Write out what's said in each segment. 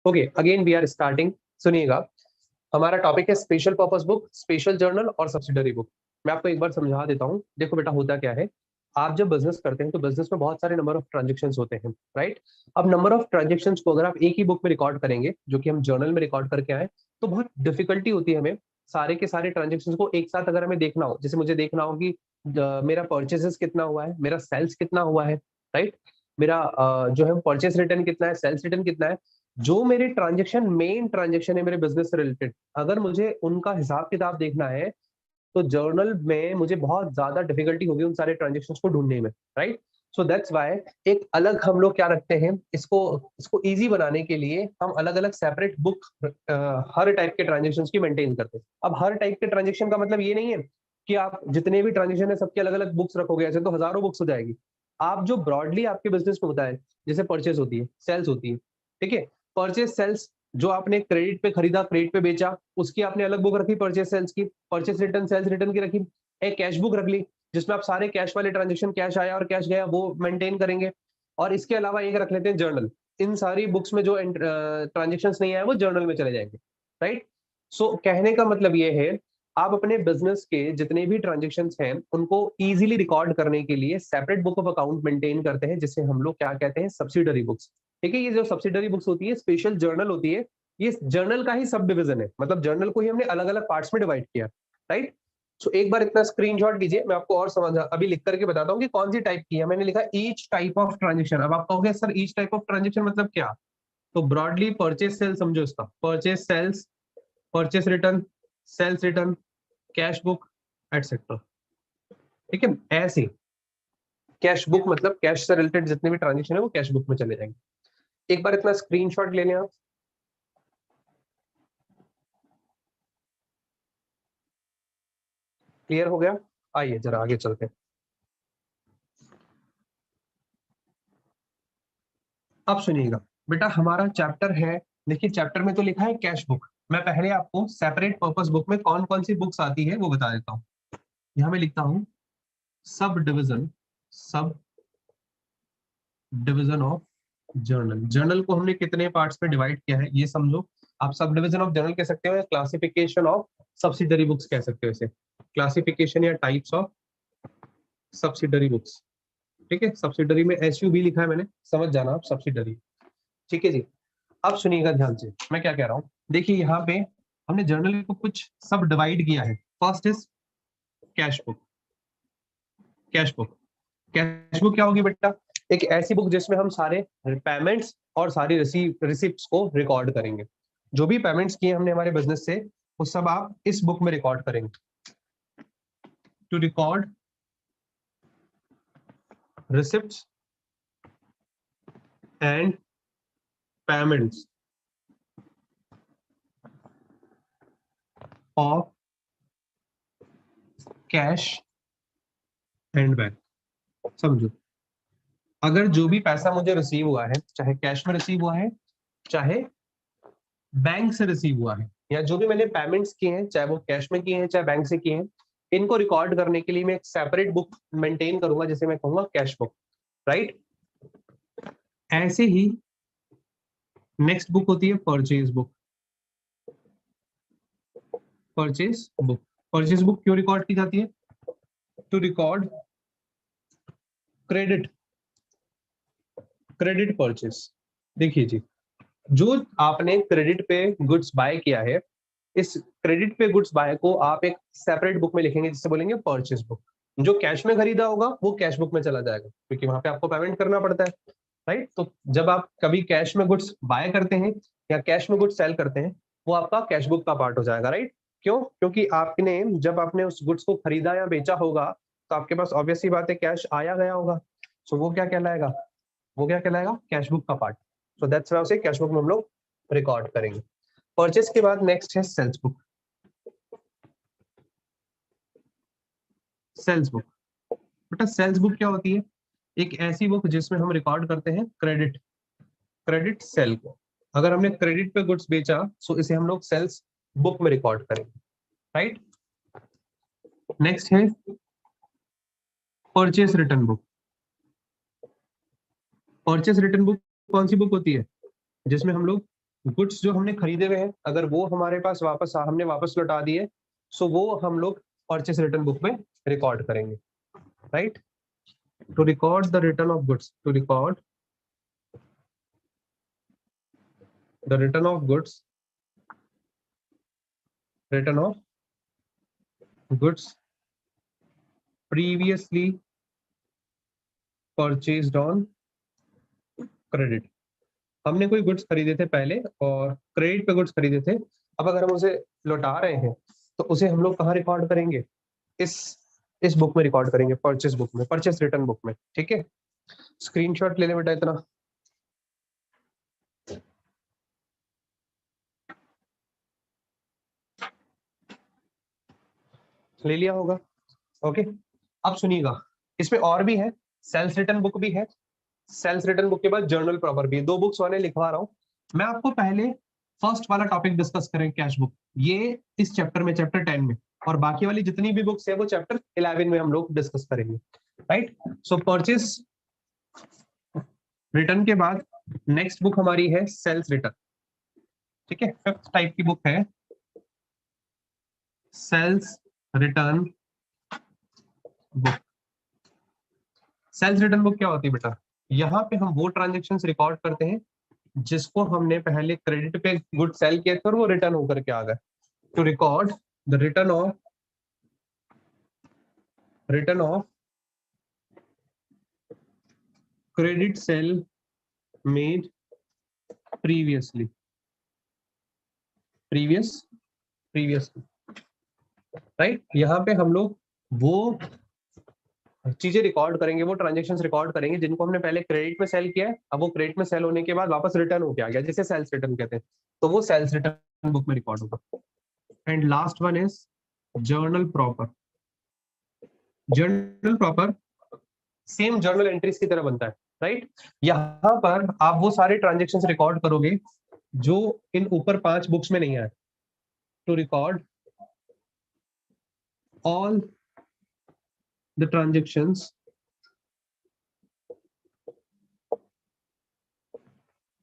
Okay, again we are starting. सुनिएगा, हमारा topic है special purpose book, special journal और सब्सिडरी बुक। मैं आपको एक बार समझा देता हूँ। देखो बेटा, होता क्या है, आप जब बिजनेस करते हैं तो बिजनेस में बहुत सारे नंबर ऑफ ट्रांजेक्शन्स होते हैं, राइट। अब नंबर ऑफ ट्रांजेक्शन्स को अगर आप एक ही बुक में रिकॉर्ड करेंगे, जो कि हम जर्नल में रिकॉर्ड करके आए, तो बहुत डिफिकल्टी होती है हमें सारे के सारे ट्रांजेक्शन्स को एक साथ अगर हमें देखना हो। जैसे मुझे देखना हो कि मेरा परचेजेस कितना हुआ है, मेरा सेल्स कितना हुआ है, राइट। मेरा जो है परचेस रिटर्न कितना है, सेल्स रिटर्न कितना है, जो मेरे ट्रांजेक्शन मेन ट्रांजेक्शन है मेरे बिजनेस से रिलेटेड, अगर मुझे उनका हिसाब किताब देखना है तो जर्नल में मुझे बहुत ज्यादा डिफिकल्टी होगी उन सारे ट्रांजेक्शन्स को ढूंढने में, राइट। सो दैट्स व्हाई एक अलग हम लोग क्या रखते हैं, इसको इसको इजी बनाने के लिए हम अलग अलग सेपरेट बुक हर टाइप के ट्रांजेक्शन्स की मेंटेन करते हैं। अब हर टाइप के ट्रांजेक्शन का मतलब ये नहीं है कि आप जितने भी ट्रांजेक्शन है सबके अलग अलग बुक्स रखोगे, ऐसे तो हजारों बुक्स हो जाएगी। आप जो ब्रॉडली आपके बिजनेस में होता है, जैसे परचेस होती है, सेल्स होती है, ठीक है। परचेस सेल्स, जो आपने क्रेडिट पे खरीदा, क्रेडिट पे बेचा, उसकी आपने अलग बुक रखी परचेस सेल्स की, परचेस रिटर्न सेल्स रिटर्न की रखी। एक कैश बुक रख ली जिसमें आप सारे कैश वाले ट्रांजेक्शन, कैश आया और कैश गया, वो मेंटेन करेंगे। और इसके अलावा एक रख लेते हैं जर्नल। इन सारी बुक्स में जो ट्रांजेक्शन नहीं आए वो जर्नल में चले जाएंगे, राइट। सो कहने का मतलब ये है, आप अपने बिजनेस के जितने भी ट्रांजेक्शन्स हैं उनको इजीली रिकॉर्ड करने के लिए separate book of account maintain करते हैं, जिसे हम लोग क्या कहते हैं, सब्सिडरी बुक्स। ठीक है, ये जो सब्सिडरी बुक्स होती है, स्पेशल जर्नल होती है, ये जर्नल का ही सब डिवीजन है। मतलब जर्नल को ही हमने अलग अलग पार्ट्स में डिवाइड किया, राइट। सो एक बार इतना स्क्रीनशॉट लीजिए, मैं आपको और समझा अभी लिख करके बताता हूँ कि कौन सी टाइप की है। मैंने लिखा ईच टाइप ऑफ ट्रांजेक्शन। अब आप कहोगे sir each type of transaction मतलब क्या, तो ब्रॉडली परचेस सेल समझो इसका, purchase sales, purchase return, sales return, cash book, etcetera. ठीक है, ऐसे कैश बुक मतलब कैश से रिलेटेड जितने भी ट्रांजेक्शन है वो कैश बुक में चले जाएंगे। एक बार इतना स्क्रीनशॉट ले लें आप। क्लियर हो गया? आइए जरा आगे चलते हैं। अब सुनिएगा बेटा, हमारा चैप्टर है, देखिए चैप्टर में तो लिखा है कैश बुक। मैं पहले आपको सेपरेट पर्पस बुक में कौन कौन सी बुक्स आती है वो बता देता हूँ। यहां मैं लिखता हूँ sub division, sub division of journal. Journal को हमने कितने पार्ट्स में डिवाइड किया है ये समझो। आप सब डिविजन ऑफ जर्नल कह सकते हो या क्लासिफिकेशन ऑफ सब्सिडरी बुक्स कह सकते हो इसे, क्लासिफिकेशन या टाइप्स ऑफ सब्सिडरी बुक्स। ठीक है, सब्सिडरी में SUB लिखा है मैंने, समझ जाना आप, सब्सिडरी। ठीक है जी। अब सुनिएगा ध्यान से मैं क्या कह रहा हूँ। देखिए यहाँ पे हमने जर्नल को कुछ सब डिवाइड किया है। First is cash book. Cash book, cash book क्या होगी बेटा, एक ऐसी बुक जिसमें हम सारे पेमेंट्स और सारी रिसिप्ट्स को रिकॉर्ड करेंगे। जो भी पेमेंट्स किए हमने हमारे बिजनेस से, वो सब आप इस बुक में रिकॉर्ड करेंगे। To record receipts and payments of cash and bank. समझो, अगर जो भी पैसा मुझे रिसीव हुआ है, चाहे कैश में रिसीव हुआ है, चाहे बैंक से रिसीव हुआ है, या जो भी मैंने पेमेंट्स किए हैं, चाहे वो कैश में किए हैं चाहे बैंक से किए हैं, इनको रिकॉर्ड करने के लिए मैं एक सेपरेट बुक मेंटेन करूंगा जिसे मैं कहूंगा कैश बुक, राइट। ऐसे ही नेक्स्ट बुक होती है purchase book. Purchase book, purchase book क्यों रिकॉर्ड की जाती है, to record credit, credit purchase. देखिए जी, जो आपने क्रेडिट पे गुड्स बाय किया है, इस क्रेडिट पे गुड्स बाय को आप एक सेपरेट बुक में लिखेंगे जिससे बोलेंगे परचेज बुक। जो कैश में खरीदा होगा वो कैश बुक में चला जाएगा, क्योंकि वहां पे आपको पेमेंट करना पड़ता है, राइट। तो जब आप कभी कैश में गुड्स बाय करते हैं या कैश में गुड्स सेल करते हैं, वो आपका कैश बुक का पार्ट हो जाएगा, राइट। क्यों? क्योंकि आपने जब आपने उस गुड्स को खरीदा या बेचा होगा तो आपके पास ऑब्वियस सी बात है कैश आया गया होगा। सो वो क्या कहलाएगा, वो क्या कहलाएगा, कैश बुक का पार्ट। सो दैट्स व्हाई उसे कैश बुक में हम लोग रिकॉर्ड करेंगे। परचेस के बाद नेक्स्ट है सेल्स बुक। सेल्स बुक, बेटा सेल्स बुक क्या होती है, एक ऐसी बुक जिसमें हम रिकॉर्ड करते हैं क्रेडिट, क्रेडिट सेल को। अगर हमने क्रेडिट पे गुड्स बेचा सो इसे हम लोग सेल्स बुक में रिकॉर्ड करेंगे, राइट। नेक्स्ट है purchase return book. Purchase return book कौन सी बुक होती है, जिसमें हम लोग गुड्स जो हमने खरीदे हुए हैं अगर वो हमारे पास वापस हमने वापस लौटा दिए, सो वो हम लोग परचेस रिटर्न बुक में रिकॉर्ड करेंगे, right. To record the return of goods, to record the return of goods, return of goods previously purchased on credit. हमने कोई गुड्स खरीदे थे पहले और क्रेडिट पे गुड्स खरीदे थे, अब अगर हम उसे लौटा रहे हैं तो उसे हम लोग कहाँ रिकॉर्ड करेंगे, इस इस बुक में रिकॉर्ड करेंगे, परचेस बुक में, परचेस रिटर्न बुक में, ठीक है। स्क्रीनशॉट ले ले बेटा इतना। ले लिया होगा, ओके। अब सुनिएगा, इसमें और भी है, सेल्स रिटर्न बुक भी है, सेल्स रिटर्न बुक के बाद जर्नल प्रॉपर भी है, दो बुक्स वाले लिखवा रहा हूँ मैं आपको। पहले फर्स्ट वाला टॉपिक डिस्कस करें, कैश बुक, ये इस चैप्टर में, चैप्टर 10 में, और बाकी वाली जितनी भी बुक्स है वो चैप्टर 11 में हम लोग डिस्कस करेंगे, राइट। सो परचेस रिटर्न के बाद नेक्स्ट बुक हमारी है सेल्स रिटर्न, ठीक है। फिफ्थ टाइप की बुक है sales return book. Sales return book क्या होती है बेटा, यहाँ पे हम वो ट्रांजेक्शन्स रिकॉर्ड करते हैं जिसको हमने पहले क्रेडिट पे गुड सेल किए थे और वो रिटर्न होकर के आ गए। To record the return of credit sale made previously, previously, right. यहाँ पे हम लोग वो चीजें रिकॉर्ड करेंगे, वो ट्रांजेक्शन्स रिकॉर्ड करेंगे जिनको हमने पहले क्रेडिट में सेल किया है, अब वो क्रेडिट में सेल होने के बाद वापस रिटर्न होके आ गया, जिसे सेल्स रिटर्न कहते हैं, तो वो सेल्स रिटर्न बुक में रिकॉर्ड होगा। And last one is journal proper. Journal proper same journal entries की तरह बनता है, राइट। यहाँ पर आप वो सारे ट्रांजेक्शन्स रिकॉर्ड करोगे जो इन ऊपर 5 बुक्स में नहीं आए। To record all the transactions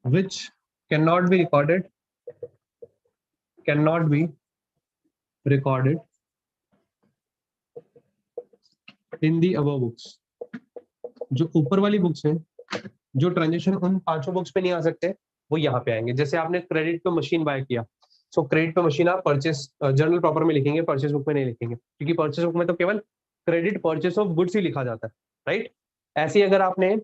which cannot be recorded in the above books। जो ऊपर वाली बुक्स हैं, जो ट्रांजेक्शन उन 5 बुक्स पे नहीं आ सकते, वो यहाँ पे आएंगे। जैसे आपने क्रेडिट पे मशीन बाय किया, सो क्रेडिट पे मशीन आप परचेस जर्नल प्रॉपर में लिखेंगे, परचेस बुक में नहीं लिखेंगे, क्योंकि परचेस बुक में तो केवल क्रेडिट परचेस ऑफ गुड्स ही लिखा जाता है, राइट। ऐसे ही अगर आपने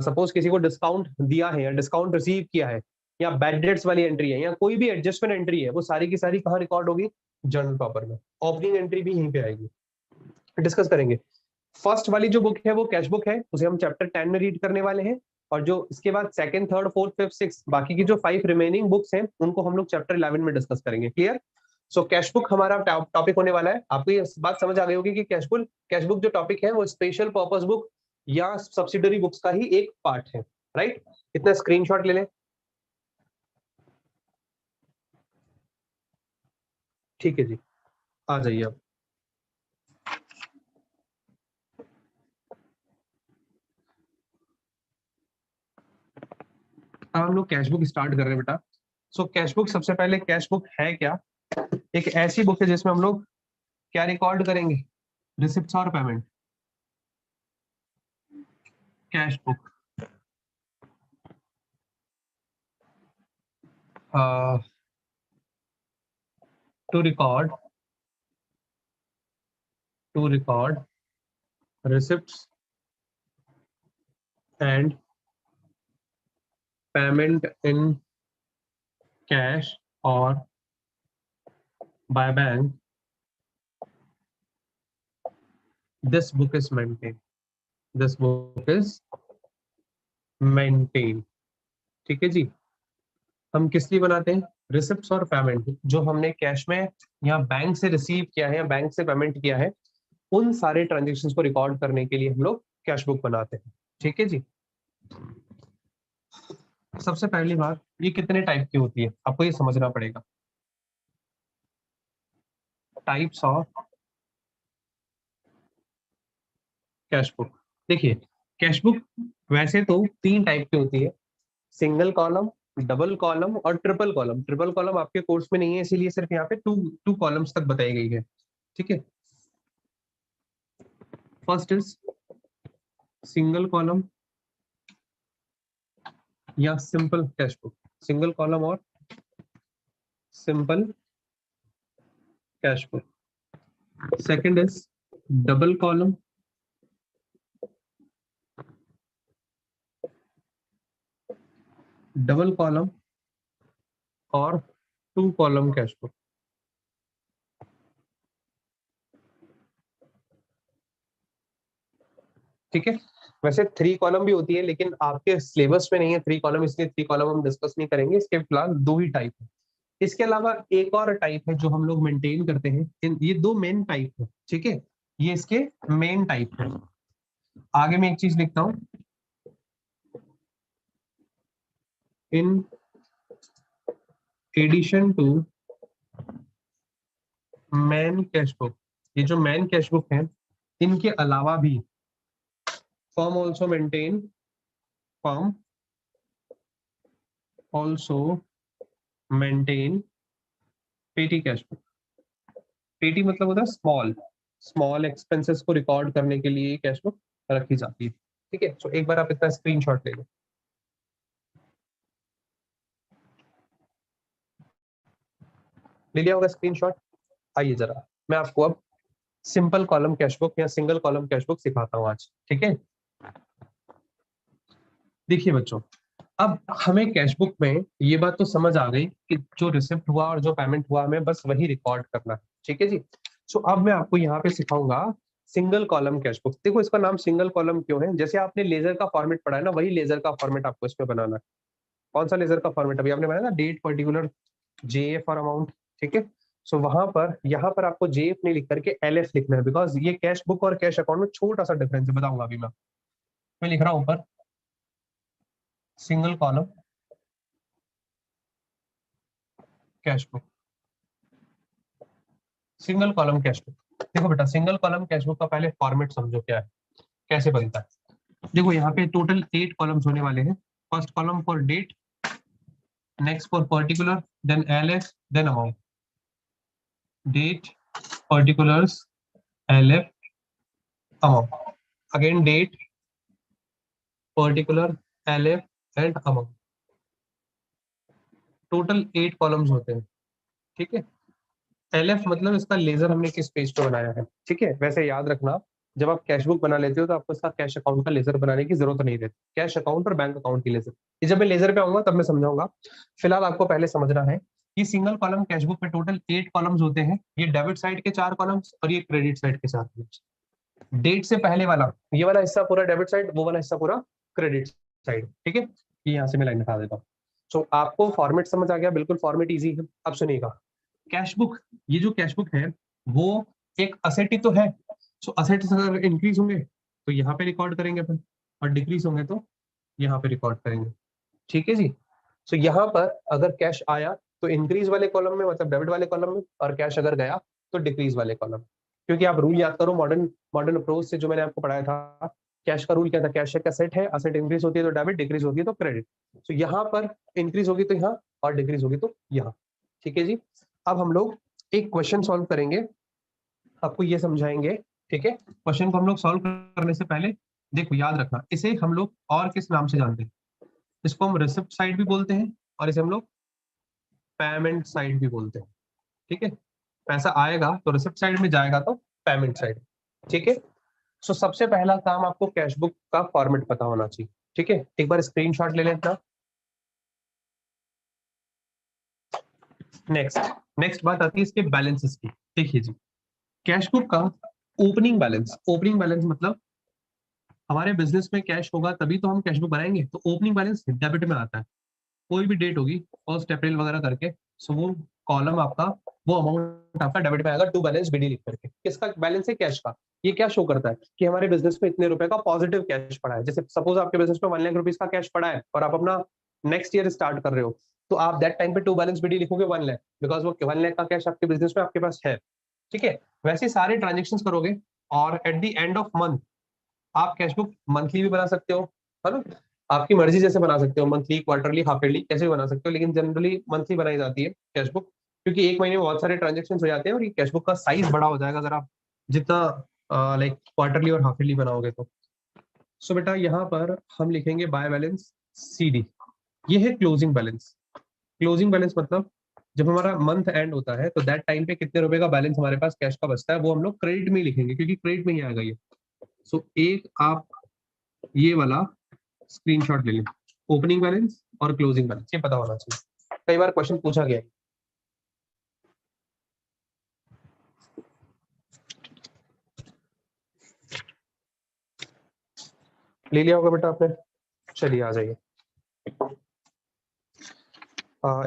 सपोज किसी को डिस्काउंट दिया है या डिस्काउंट रिसीव किया है या बैड डेट्स वाली एंट्री है या कोई भी एडजस्टमेंट एंट्री है, वो सारी की सारी कहाँ रिकॉर्ड होगी, जर्नल प्रॉपर में। ओपनिंग एंट्री भी यहीं पे आएगी, डिस्कस करेंगे। फर्स्ट वाली जो बुक है वो कैश बुक है, उसे हम चैप्टर 10 में रीड करने वाले हैं, और जो इसके बाद second, third, fourth, fifth, six, बाकी की जो 5 रिमेनिंग बुक्स हैं उनको हम लोग चैप्टर 11 में डिस्कस करेंगे। क्लियर। सो कैश बुक हमारा टॉपिक होने वाला है। आपको ये बात समझ आ गई होगी कि कैश बुक जो टॉपिक है वो स्पेशल पर्पस बुक या सब्सिडरी बुक्स का ही एक पार्ट है, राइट। इतना स्क्रीनशॉट ले लें, ठीक है जी। आ जाइए अब हम लोग कैश बुक स्टार्ट कर रहे हैं बेटा। सो कैश बुक, सबसे पहले कैश बुक है क्या, एक ऐसी बुक है जिसमें हम लोग क्या रिकॉर्ड करेंगे, रिसिप्ट्स और payment. Cash book to record receipts and payment in cash or by bank, this book is maintained, this book is maintained। ठीक है जी। हम किस लिए बनाते हैं, रिसिप्ट्स और पेमेंट, जो हमने कैश में या बैंक से रिसीव किया है या बैंक से पेमेंट किया है, उन सारे ट्रांजेक्शन्स को रिकॉर्ड करने के लिए हम लोग कैश बुक बनाते हैं, ठीक है जी। सबसे पहली बात, ये कितने टाइप की होती है आपको ये समझना पड़ेगा। Types of cash book. देखिए कैश बुक वैसे तो 3 टाइप की होती है, सिंगल कॉलम, डबल कॉलम और ट्रिपल कॉलम। ट्रिपल कॉलम आपके कोर्स में नहीं है, इसीलिए सिर्फ यहाँ पे टू टू कॉलम्स तक बताई गई है। ठीक है, फर्स्ट इज सिंगल कॉलम या simple cash book. Single column और simple cash book. Second is double column और टू कॉलम कैश बुक। ठीक है, वैसे थ्री कॉलम भी होती है, लेकिन आपके सिलेबस में नहीं है थ्री कॉलम, इसलिए थ्री कॉलम हम डिस्कस नहीं करेंगे। इसके फिलहाल दो ही टाइप है। इसके अलावा एक और टाइप है जो हम लोग मेंटेन करते हैं। ये दो मेन टाइप है। ठीक है, ये इसके मेन टाइप है। आगे मैं एक चीज लिखता हूं, in addition to main cash book. ये जो मैन कैश बुक है, इनके अलावा भी firm also maintain firm also maintain petty cash book. Petty मतलब होता है स्मॉल, स्मॉल एक्सपेंसेस को रिकॉर्ड करने के लिए कैश बुक रखी जाती है। ठीक है, तो एक बार आप इतना स्क्रीनशॉट ले लो। ले लिया होगा स्क्रीनशॉट। आइए जरा मैं आपको अब सिंपल कॉलम कैश बुक या सिंगल कॉलम कैश बुक सिखाता हूँ आज। ठीक है, देखिए बच्चों, अब हमें कैश बुक में ये बात तो समझ आ गई कि जो रिसिप्ट हुआ और जो पेमेंट हुआ हमें बस वही रिकॉर्ड करना है। ठीक है जी। सो अब मैं आपको यहाँ पे सिखाऊंगा सिंगल कॉलम कैश बुक। देखो इसका नाम सिंगल कॉलम क्यों है, जैसे आपने लेजर का फॉर्मेट पढ़ा है ना, वही लेजर का फॉर्मेट आपको इसमें बनाना है। कौन सा लेजर का फॉर्मेट अभी आपने बनाया ना, डेट पर्टिकुलर जेएफ और अमाउंट। ठीक है, सो वहां पर यहाँ पर आपको जेएफ नहीं लिख करके एलएफ लिखना है, बिकॉज ये कैश बुक और कैश अकाउंट में छोटा सा डिफरेंस है, बताऊंगा अभी मैं लिख रहा हूँ ऊपर single column cash book. Single column cash book, देखो बेटा सिंगल कॉलम कैश बुक का पहले फॉर्मेट समझो क्या है, कैसे बनता है। देखो यहाँ पे टोटल 8 कॉलम्स होने वाले हैं। First column for date, next for particular, then LF, then amount. Date, particulars, LF, amount. Again date, particular, LF and amount. Total 8 columns होते हैं। ठीक है, एलएफ मतलब इसका लेजर हमने किस पेज पे बनाया है। ठीक है, वैसे याद रखना जब आप कैश बुक बना लेते हो तो आपको इसका कैश अकाउंट का लेजर बनाने की जरूरत नहीं रहती। कैश अकाउंट और बैंक अकाउंट की लेजर, ये जब मैं लेजर पे आऊंगा तब मैं समझाऊंगा। फिलहाल आपको पहले समझना है कि सिंगल कॉलम कैश बुक में टोटल 8 कॉलम्स होते हैं। ये डेबिट साइड के 4 कॉलम्स और ये क्रेडिट साइड के 4 कॉलम्स। डेट से पहले वाला ये वाला हिस्सा पूरा डेबिट साइड, वो वाला हिस्सा पूरा क्रेडिट साइड। ठीक है, ये यहाँ से मैं लाइन हटा देता हूँ। सो आपको फॉर्मेट समझ आ गया, बिल्कुल फॉर्मेट इजी है। अब सुनिएगा, कैश बुक, ये जो कैश बुक है वो एक असेट ही तो है। सो असेट्स अगर इंक्रीज होंगे तो यहाँ पे रिकॉर्ड करेंगे अपन, और डिक्रीज होंगे तो यहाँ पे रिकॉर्ड करेंगे। ठीक है जी। सो यहाँ पर अगर कैश आया तो इंक्रीज वाले कॉलम में, मतलब डेबिट वाले कॉलम में, और कैश अगर गया तो डिक्रीज वाले कॉलम। क्योंकि आप रूल याद करो, मॉडर्न मॉडर्न अप्रोच से जो मैंने आपको पढ़ाया था, कैश का रूल क्या था, कैश एक असेट है, असेट इंक्रीज होती है तो डेबिट, डिक्रीज होती है तो क्रेडिट। तो यहाँ पर इंक्रीज होगी तो यहाँ, और डिक्रीज होगी तो यहाँ। ठीक है जी। अब हम लोग एक क्वेश्चन सॉल्व करेंगे, आपको ये समझाएंगे। ठीक है, क्वेश्चन को हम लोग सॉल्व करने से पहले देखो याद रखना, इसे हम लोग और किस नाम से जानते हैं। इसको हम रिसिप्ट साइड भी बोलते हैं और इसे हम लोग पेमेंट साइड भी बोलते हैं। ठीक है, पैसा आएगा तो रिसिप्ट साइड में, जाएगा तो पेमेंट साइड। ठीक है, सो सबसे पहला काम आपको कैश बुक का फॉर्मेट पता होना चाहिए। ठीक है, एक बार स्क्रीनशॉट ले लेना। नेक्स्ट नेक्स्ट बात आती है इसके बैलेंसेस की। देखिए जी, कैश बुक का ओपनिंग बैलेंस, ओपनिंग बैलेंस मतलब हमारे बिजनेस में कैश होगा तभी तो हम कैश बुक बनाएंगे, तो ओपनिंग बैलेंस डेबिट में आता है। कोई भी डेट होगी, 1 अप्रैल वगैरह करके, सो वो कॉलम आपका, वो अमाउंट आपका डेबिट में आएगा, टू बैलेंस बीडी लिख करके। किसका बैलेंस है, कैश का। ये क्या शो करता है कि हमारे बिजनेस में इतने रुपए का पॉजिटिव कैश पड़ा है। जैसे सपोज आपके बिजनेस में 1 लाख रुपीज का कैश पड़ा है और आप अपना नेक्स्ट ईयर स्टार्ट कर रहे हो, तो आप दैट टाइम पे टू बैलेंस बीडी लिखोगे 1 लाख, बिकॉज वो 1 लाख का कैश आपके बिजनेस में आपके पास है। ठीक है, वैसे सारे ट्रांजेक्शन करोगे और at the end of month आप कैश बुक मंथली भी बना सकते हो, है ना। आपकी मर्जी जैसे बना सकते हो, मंथली, क्वार्टरली, हाफ ईयरली, कैसे भी बना सकते हो, लेकिन जनरली मंथली बनाई जाती है कैश बुक, क्योंकि एक महीने में बहुत सारे ट्रांजेक्शन हो जाते हैं और ये कैश बुक का साइज बड़ा हो जाएगा अगर आप जितना लाइक क्वार्टरली और हाफ ईयरली बनाओगे तो। सो बेटा यहाँ पर हम लिखेंगे बाय बैलेंस CD। ये है क्लोजिंग बैलेंस। क्लोजिंग बैलेंस मतलब जब हमारा मंथ एंड होता है तो दैट टाइम पे कितने रुपए का बैलेंस हमारे पास कैश का बचता है, वो हम लोग क्रेडिट में ही लिखेंगे, क्योंकि क्रेडिट में ही आएगा ये। सो एक आप ये वाला स्क्रीनशॉट ले लें, ओपनिंग बैलेंस और क्लोजिंग बैलेंस, ये पता होना चाहिए, कई बार क्वेश्चन पूछा गया है। ले लिया होगा बेटा आपने, चलिए आ जाइए।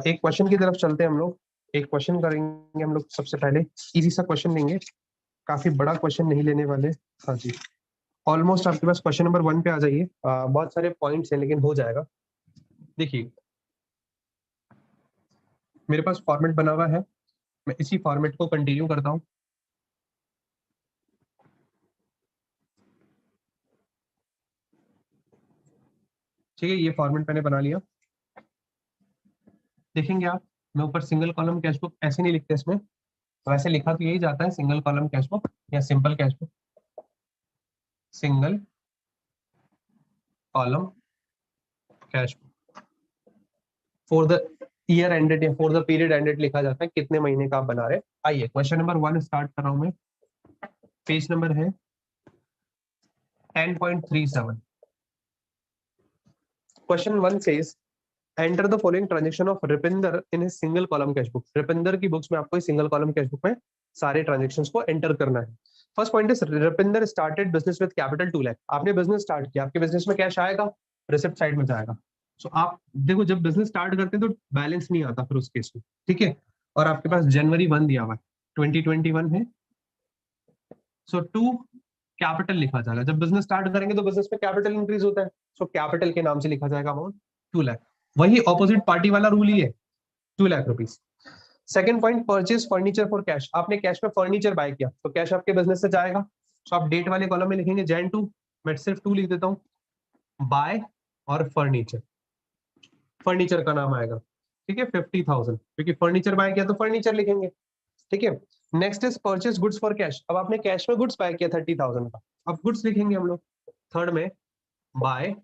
एक क्वेश्चन की तरफ चलते हैं हम लोग। एक क्वेश्चन करेंगे हम लोग, सबसे पहले इजी सा क्वेश्चन लेंगे, काफी बड़ा क्वेश्चन नहीं लेने वाले। हाँ जी, ऑलमोस्ट आपके पास क्वेश्चन नंबर 1 पे आ जाइए। बहुत सारे पॉइंट्स हैं लेकिन हो जाएगा। देखिए मेरे पास फॉर्मेट बना हुआ है, मैं इसी फॉर्मेट को कंटिन्यू करता हूँ। ठीक है, ये फॉर्मेट मैंने बना लिया। देखेंगे आप, मैं ऊपर सिंगल कॉलम कैश बुक ऐसे नहीं लिखते इसमें, वैसे लिखा तो यही जाता है, सिंगल कॉलम कैश बुक या simple cash book, single column cash book for the year ended या फॉर द पीरियड एंडेड लिखा जाता है, कितने महीने का आप बना रहे। आइए क्वेश्चन नंबर 1 स्टार्ट कर रहा हूं मैं। पेज नंबर है 10.37। Question 1 says enter the following transaction of Ripinder in a single column cash book. Ripinder की बुक्स में आपको सिंगल कॉलम कैश बुक में सारे ट्रांजेक्शन्स को एंटर करना है। First point is Ripinder started business with capital 2 lakh. आपने बिजनेस स्टार्ट किया, आपके बिजनेस में कैश आएगा, रिसिप्ट साइड में जाएगा। सो आप देखो जब बिजनेस स्टार्ट करते हैं तो बैलेंस नहीं आता फिर उस केस में, ठीक है। और आपके पास जनवरी 1 दिया हुआ है, 2021 है। सो 2 कैपिटल लिखा जाएगा, जब बिजनेस स्टार्ट करेंगे तो बिजनेस में कैपिटल इंक्रीज होता है, सो कैपिटल के नाम से लिखा जाएगा अमाउंट 2 लाख। वही ऑपोजिट पार्टी वाला रूल ही है, 2 lakh rupees. Second point, purchase furniture for cash. आपने कैश में फर्नीचर बाय किया तो कैश आपके बिजनेस से जाएगा, तो आप डेट वाले कॉलम में लिखेंगे Jan 2, मैं सिर्फ 2 लिख देता हूँ, बाय और फर्नीचर, फर्नीचर का नाम आएगा, ठीक है, 50,000, क्योंकि फर्नीचर बाय किया तो फर्नीचर लिखेंगे, ठीक है। Next is purchase goods for cash. अब आपने कैश में गुड्स बाय किया 30,000 का, अब गुड्स लिखेंगे हम लोग। थर्ड में बाय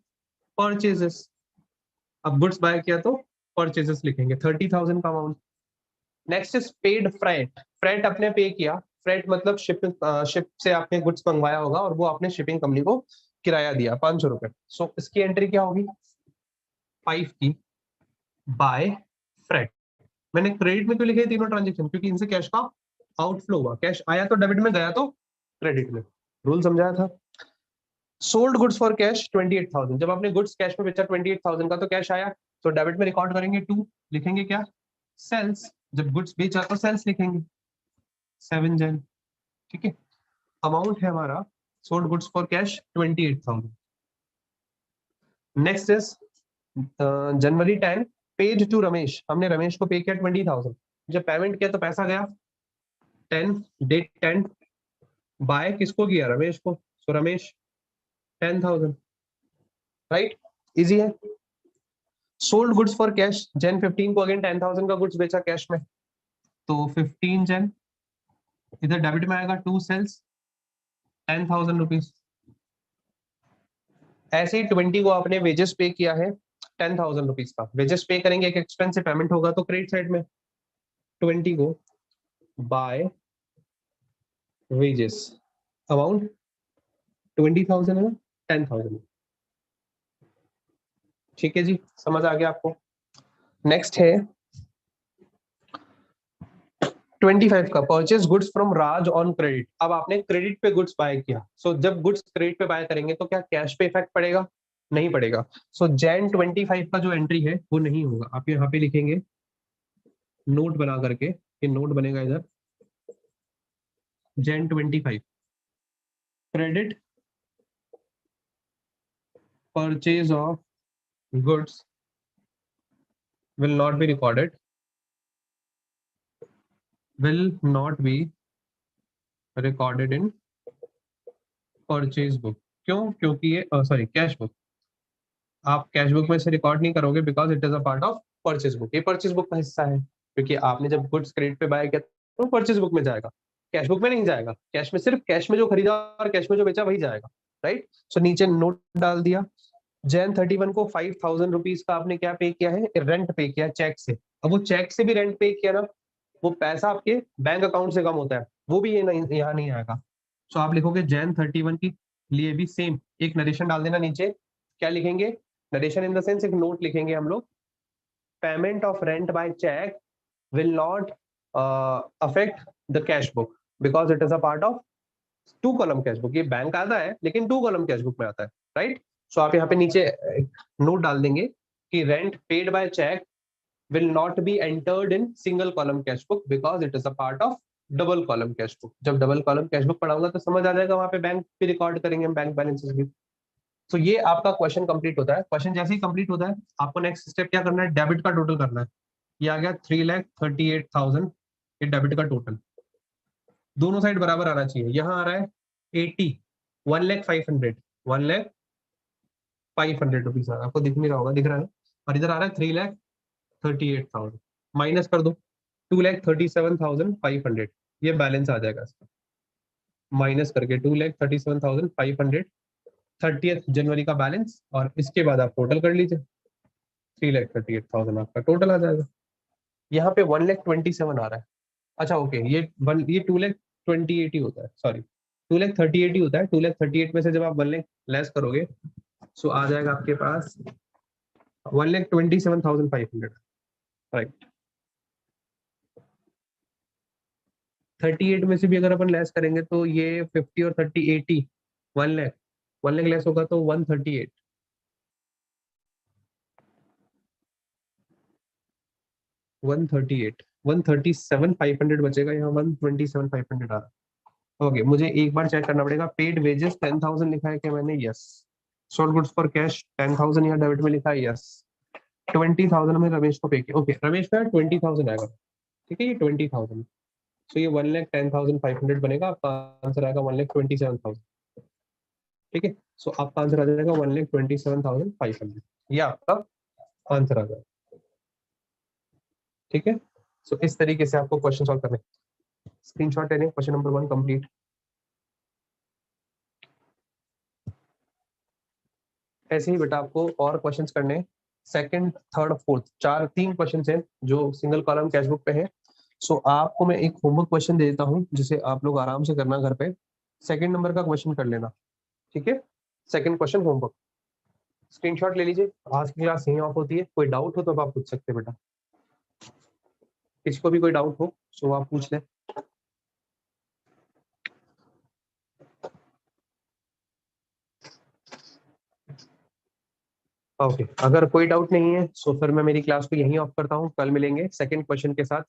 परचेजेस, अब गुड्स बाय किया तो परचेजेस लिखेंगे, 30,000 का amount. Next is paid freight. Freight आपने पे किया, फ्रेट मतलब शिप से आपने गुड्स मंगवाया होगा और वो आपने शिपिंग कंपनी को किराया दिया 500 रुपए। सो इसकी एंट्री क्या होगी, 5 की बाय फ्रेट। मैंने क्रेडिट में क्यों लिखे तीनों ट्रांजेक्शन, क्योंकि इनसे कैश का आउटफ्लो हुआ, कैश आया तो डेबिट में, गया तो क्रेडिट में, रूल समझाया था। Sold goods for cash 28,000। जब आपने गुड्स कैश में बेचा 28,000 का तो कैश आया, तो डेबिट में रिकॉर्ड करेंगे 2, लिखेंगे क्या, सेल्स। जब गुड्स बेचा तो सेल्स लिखेंगे 7 जन, ठीक है। अमाउंट है हमारा sold goods for cash 28,000। Next is January 10 paid to Ramesh. हमने रमेश को पे किया 20,000, जब पेमेंट किया तो पैसा गया 10, डेट 10, बाय किसको किया, रमेश को, सो रमेश 10,000, राइट, इजी है। Sold goods for cash Jan 15 को अगेन 10,000 का गुड्स बेचा कैश में, तो 15 Jan, इधर डेबिट में आएगा 2 सेल्स 10,000 रुपीज। ऐसे ही 20 को आपने वेजेस पे किया है 10,000 रुपीज का, वेजेस पे करेंगे, एक एक्सपेंस से पेमेंट होगा तो क्रेडिट साइड में, 20 को बाय वेजेस, अमाउंट 20,000 है, 10,000, ठीक है जी, समझ आ गया आपको। नेक्स्ट है 25 का, purchase goods from Raj on credit. अब आपने क्रेडिट पे गुड्स बाय किया, सो जब गुड्स क्रेडिट पे बाय करेंगे तो क्या कैश पे इफेक्ट पड़ेगा, नहीं पड़ेगा। सो Jan 25 का जो एंट्री है वो नहीं होगा, आप यहाँ पे लिखेंगे नोट बना करके, ये नोट बनेगा इधर, Jan 25 credit purchase of goods will not be recorded, will not be recorded in purchase book. क्यों, क्योंकि ये सॉरी कैश बुक, आप कैश बुक में से रिकॉर्ड नहीं करोगे because it is a part of purchase book. ये परचेज बुक का हिस्सा है, क्योंकि आपने जब गुड्स क्रेडिट पे बाय किया तो परचेज बुक में जाएगा, कैश बुक में नहीं जाएगा। कैश में सिर्फ कैश में जो खरीदा और कैश में जो बेचा वही जाएगा, राइट। सो नीचे नोट डाल दिया। जैन 31 को 5,000 रुपीज का आपने क्या पे किया है, रेंट पे किया चेक से। अब वो चेक से भी रेंट पे किया ना, वो पैसा आपके बैंक अकाउंट से कम होता है, वो भी ये नहीं, यहाँ नहीं आएगा। सो आप लिखोगे जैन 31 की लिए भी सेम एक नरेशन डाल देना नीचे। क्या लिखेंगे, नरेशन इन द सेंस एक नोट लिखेंगे हम लोग, payment of rent by cheque will not affect the cash book because it is a part of 2 column cash book. ये बैंक आता है लेकिन 2 कॉलम कैश बुक में आता है, राइट। सो आप यहाँ पे नीचे नोट डाल देंगे कि rent paid by cheque will not be entered in single column cash book because it is a part of double column cash book. जब डबल कॉलम कैश बुक पढ़ाऊंगा तो समझ आ जाएगा, वहां पे बैंक भी रिकॉर्ड करेंगे हम, बैंक बैलेंसेस भी। तो ये आपका क्वेश्चन कंप्लीट होता है। क्वेश्चन जैसे ही कंप्लीट होता है आपको नेक्स्ट स्टेप क्या करना है, डेबिट का टोटल करना है। ये आ गया 3,38,000, ये डेबिट का टोटल। दोनों साइड बराबर आना चाहिए। यहाँ आ रहा है 80, 1,05,500, 1,05,500 रुपीज आपको दिख नहीं रहा होगा, दिख रहा है। और इधर आ रहा है 3,38,000, माइनस कर दो 2,37,500, ये बैलेंस आ जाएगा इसका। माइनस करके 2,37,500 30th जनवरी का बैलेंस, और इसके बाद आप टोटल कर लीजिए, 3,38,000 आपका टोटल आ जाएगा। यहाँ पे 1,27,000 आ रहा है। अच्छा ओके, ये 2,28,000 ही होता है, सॉरी 2,38,000 ही होता है। 2,38,000 में से जब आप 1,00,000 लेस करोगे सो आ जाएगा आपके पास 1,27,500, राइट। 38 में से भी अगर अपन लेस करेंगे तो ये 50 और 30 80, 1,00,000, 1,00,000 लेस होगा तो 138, 138, 137,500 बचेगा, यहाँ 127,500 आ रहा है। ओके, मुझे एक बार चेक करना पड़ेगा। पेड वेजेस 10,000 लिखा है क्या मैंने, yes. Sold goods for cash 10,000 यहाँ डेबिट में लिखा है, यस। 20,000 में रमेश को पे किया, ओके रमेश का 20,000 आएगा, ठीक है, ये 20,000। तो ये 1,10,500 बनेगा, आपका आंसर आएगा 1,27,000, ठीक है। सो आपका आंसर आ जाएगा 1,27,500, ये आपका आंसर आ जाएगा, ठीक है। सो इस तरीके से आपको क्वेश्चन सॉल्व करने, स्क्रीनशॉट लेने, क्वेश्चन नंबर 1 कंप्लीट। ऐसे ही बेटा आपको और क्वेश्चंस करने, सेकंड थर्ड फोर्थ, 3 क्वेश्चन हैं जो सिंगल कॉलम कैश बुक पे है। सो आपको मैं एक होमवर्क क्वेश्चन दे देता हूँ जिसे आप लोग आराम से करना घर पे, सेकंड नंबर का क्वेश्चन कर लेना, ठीक है। सेकंड क्वेश्चन होमवर्क, स्क्रीनशॉट ले लीजिए। आज की क्लास यहीं ऑफ होती है, कोई डाउट हो तो आप पूछ सकते हैं बेटा, किसी को भी कोई डाउट हो तो आप पूछ लें। ओके, अगर कोई डाउट नहीं है तो फिर मैं मेरी क्लास को यहीं ऑफ करता हूँ, कल मिलेंगे सेकंड क्वेश्चन के साथ।